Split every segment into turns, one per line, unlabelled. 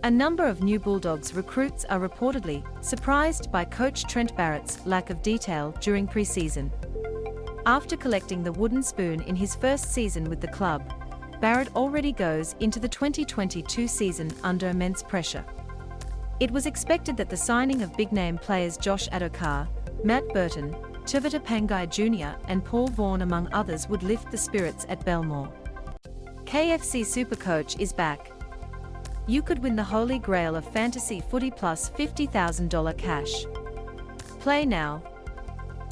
A number of new Bulldogs recruits are reportedly surprised by coach Trent Barrett's lack of detail during preseason. After collecting the wooden spoon in his first season with the club, Barrett already goes into the 2022 season under immense pressure. It was expected that the signing of big-name players Josh Addo-Carr, Matt Burton, Tevita Pangai Jr. and Paul Vaughan among others would lift the spirits at Belmore. KFC Super Coach is back. You could win the Holy Grail of Fantasy Footy plus $50,000 cash. Play now.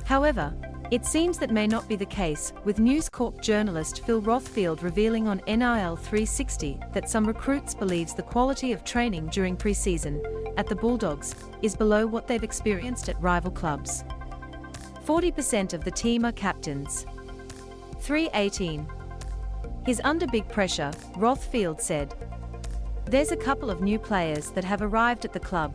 However, it seems that may not be the case, with News Corp journalist Phil Rosefield revealing on NIL 360 that some recruits believes the quality of training during preseason at the Bulldogs is below what they've experienced at rival clubs. 40% of the team are captains. 318. He's under big pressure, Rosefield said. There's a couple of new players that have arrived at the club.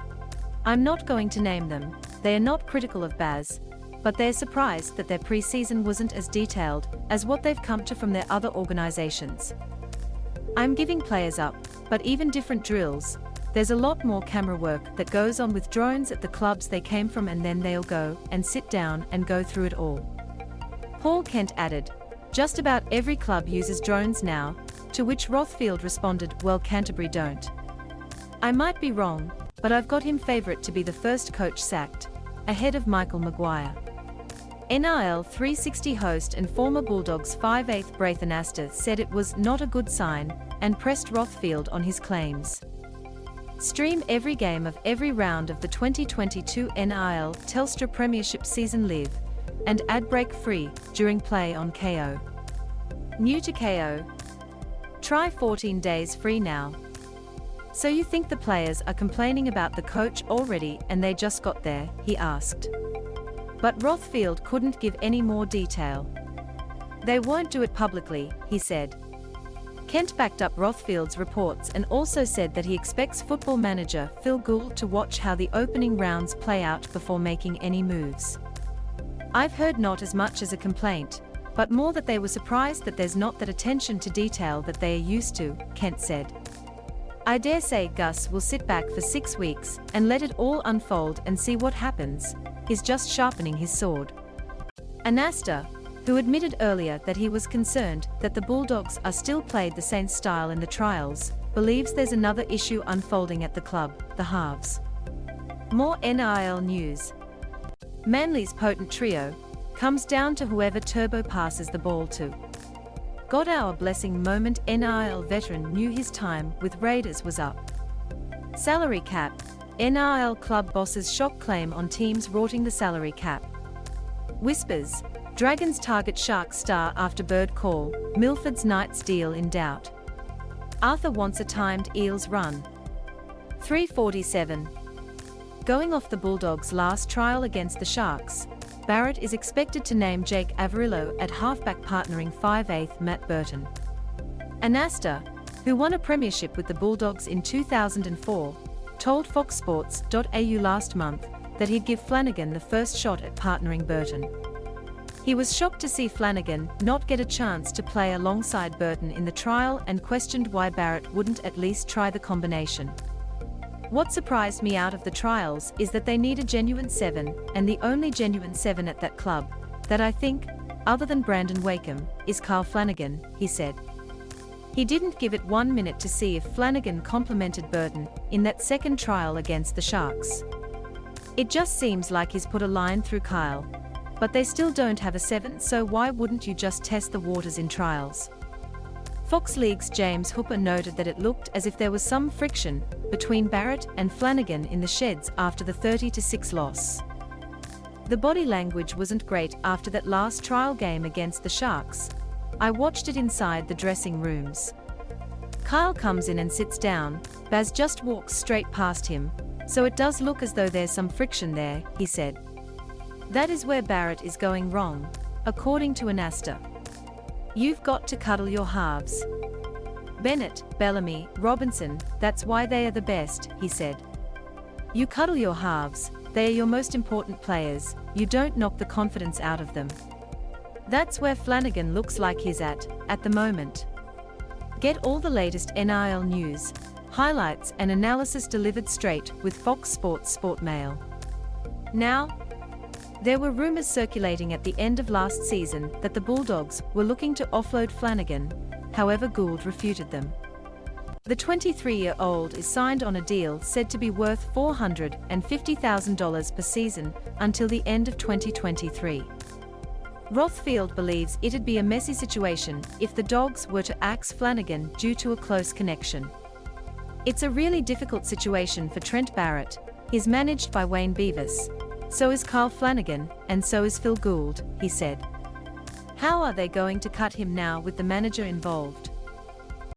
I'm not going to name them, they are not critical of Baz, but they're surprised that their preseason wasn't as detailed as what they've come to from their other organizations. I'm giving players up, but even different drills. There's a lot more camera work that goes on with drones at the clubs they came from, and then they'll go and sit down and go through it all. Paul Kent added, just about every club uses drones now, to which Rosefield responded, well, Canterbury don't. I might be wrong, but I've got him favourite to be the first coach sacked, ahead of Michael Maguire. NIL 360 host and former Bulldogs 5/8 Braithen Astor said it was not a good sign, and pressed Rosefield on his claims. Stream every game of every round of the 2022 NIL Telstra Premiership season live, and ad break free during play on KO. New to KO. Try 14 days free now. So you think the players are complaining about the coach already and they just got there, he asked. But Rosefield couldn't give any more detail. They won't do it publicly, he said. Kent backed up Rosefield's reports and also said that he expects football manager Phil Gould to watch how the opening rounds play out before making any moves. I've heard not as much as a complaint, but more that they were surprised that there's not that attention to detail that they are used to, Kent said. I dare say Gus will sit back for 6 weeks and let it all unfold and see what happens. He's just sharpening his sword. Anasta, who admitted earlier that he was concerned that the Bulldogs are still played the same style in the trials, believes there's another issue unfolding at the club, the halves. More NIL news. Manly's potent trio comes down to whoever Turbo passes the ball to. Got our blessing moment. NIL veteran knew his time with Raiders was up. Salary cap. NIL club bosses shock claim on teams rorting the salary cap. Whispers. Dragons target Shark star after bird call. Milford's Knights deal in doubt. Arthur wants a timed Eels run. 347. Going off the Bulldogs' last trial against the Sharks, Barrett is expected to name Jake Averillo at halfback, partnering 5/8 Matt Burton. Anasta, who won a premiership with the Bulldogs in 2004, told foxsports.au last month that he'd give Flanagan the first shot at partnering Burton. He was shocked to see Flanagan not get a chance to play alongside Burton in the trial and questioned why Barrett wouldn't at least try the combination. What surprised me out of the trials is that they need a genuine 7, and the only genuine 7 at that club, that I think, other than Brandon Wakeham, is Kyle Flanagan, he said. He didn't give it 1 minute to see if Flanagan complimented Burton in that second trial against the Sharks. It just seems like he's put a line through Kyle. But they still don't have a 7, so why wouldn't you just test the waters in trials? Fox League's James Hooper noted that it looked as if there was some friction between Barrett and Flanagan in the sheds after the 30-6 loss. The body language wasn't great after that last trial game against the Sharks. I watched it inside the dressing rooms. Kyle comes in and sits down, Baz just walks straight past him, so it does look as though there's some friction there, he said. That is where Barrett is going wrong, according to Anasta. You've got to cuddle your halves. Bennett, Bellamy, Robinson, that's why they are the best, he said. You cuddle your halves, they are your most important players, you don't knock the confidence out of them. That's where Flanagan looks like he's at the moment. Get all the latest NIL news, Highlights and analysis delivered straight with Fox Sports Sport Mail. Now, there were rumours circulating at the end of last season that the Bulldogs were looking to offload Flanagan, however Gould refuted them. The 23-year-old is signed on a deal said to be worth $450,000 per season until the end of 2023. Rosefield believes it'd be a messy situation if the Dogs were to axe Flanagan due to a close connection. It's a really difficult situation for Trent Barrett. He's managed by Wayne Beavis. So is Carl Flanagan, and so is Phil Gould, he said. How are they going to cut him now with the manager involved?